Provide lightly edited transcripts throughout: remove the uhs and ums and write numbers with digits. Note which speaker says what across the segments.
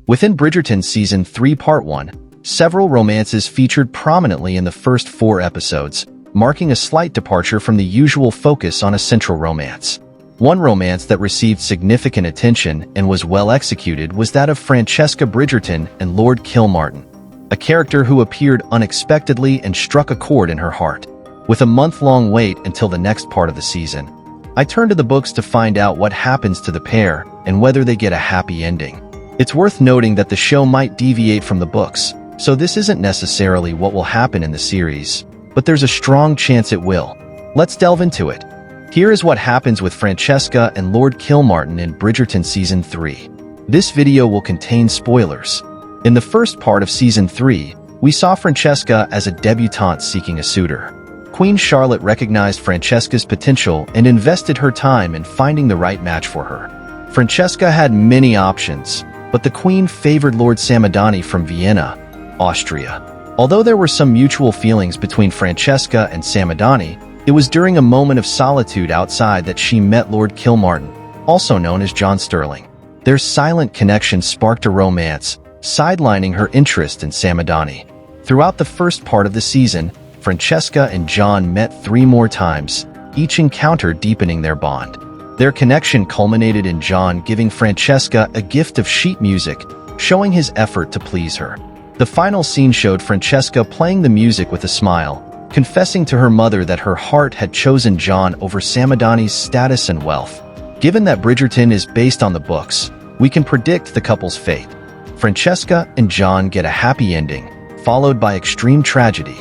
Speaker 1: Within Bridgerton Season 3 Part 1, several romances featured prominently in the first 4 episodes, marking a slight departure from the usual focus on a central romance. One romance that received significant attention and was well executed was that of Francesca Bridgerton and Lord Kilmartin, a character who appeared unexpectedly and struck a chord in her heart. With a month-long wait until the next part of the season, I turned to the books to find out what happens to the pair and whether they get a happy ending. It's worth noting that the show might deviate from the books, so this isn't necessarily what will happen in the series, but there's a strong chance it will. Let's delve into it. Here is what happens with Francesca and Lord Kilmartin in Bridgerton Season 3. This video will contain spoilers. In the first part of Season 3, we saw Francesca as a debutante seeking a suitor. Queen Charlotte recognized Francesca's potential and invested her time in finding the right match for her. Francesca had many options, but the Queen favored Lord Samadani from Vienna, Austria. Although there were some mutual feelings between Francesca and Samadani, it was during a moment of solitude outside that she met Lord Kilmartin, also known as John Sterling. Their silent connection sparked a romance, sidelining her interest in Samadani. Throughout the first part of the season, Francesca and John met 3 more times, each encounter deepening their bond. Their connection culminated in John giving Francesca a gift of sheet music, showing his effort to please her. The final scene showed Francesca playing the music with a smile, confessing to her mother that her heart had chosen John over Samadani's status and wealth. Given that Bridgerton is based on the books, we can predict the couple's fate. Francesca and John get a happy ending, followed by extreme tragedy.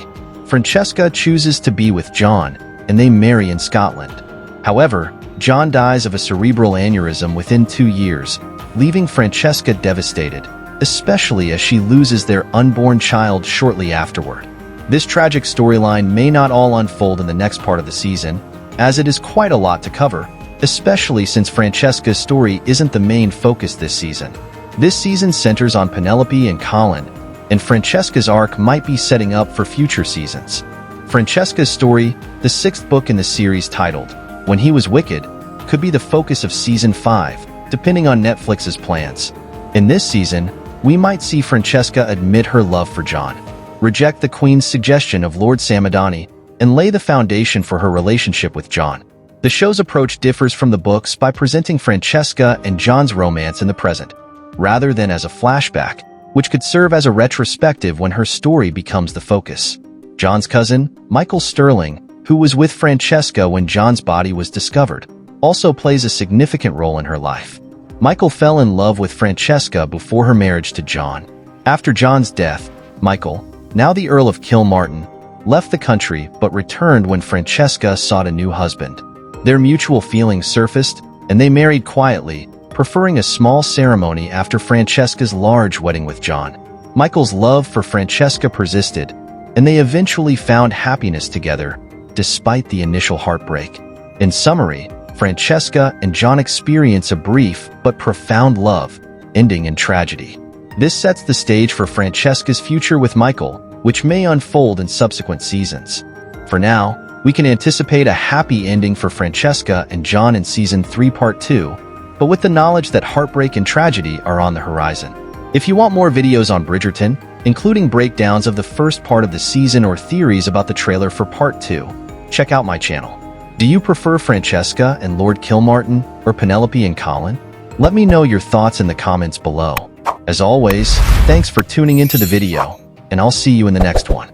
Speaker 1: Francesca chooses to be with John, and they marry in Scotland. However, John dies of a cerebral aneurysm within 2 years, leaving Francesca devastated, especially as she loses their unborn child shortly afterward. This tragic storyline may not all unfold in the next part of the season, as it is quite a lot to cover, especially since Francesca's story isn't the main focus this season. This season centers on Penelope and Colin, and Francesca's arc might be setting up for future seasons. Francesca's story, the 6th book in the series titled When He Was Wicked, could be the focus of Season 5, depending on Netflix's plans. In this season, we might see Francesca admit her love for John, reject the Queen's suggestion of Lord Samadani, and lay the foundation for her relationship with John. The show's approach differs from the books by presenting Francesca and John's romance in the present, rather than as a flashback, which could serve as a retrospective when her story becomes the focus. John's cousin, Michael Sterling, who was with Francesca when John's body was discovered, also plays a significant role in her life. Michael fell in love with Francesca before her marriage to John. After John's death, Michael, now the Earl of Kilmartin, left the country but returned when Francesca sought a new husband. Their mutual feelings surfaced, and they married quietly, preferring a small ceremony after Francesca's large wedding with John. Michael's love for Francesca persisted, and they eventually found happiness together, despite the initial heartbreak. In summary, Francesca and John experience a brief but profound love, ending in tragedy. This sets the stage for Francesca's future with Michael, which may unfold in subsequent seasons. For now, we can anticipate a happy ending for Francesca and John in Season 3 Part 2, but with the knowledge that heartbreak and tragedy are on the horizon. If you want more videos on Bridgerton, including breakdowns of the first part of the season or theories about the trailer for Part 2, check out my channel. Do you prefer Francesca and Lord Kilmartin or Penelope and Colin? Let me know your thoughts in the comments below. As always, thanks for tuning into the video, and I'll see you in the next one.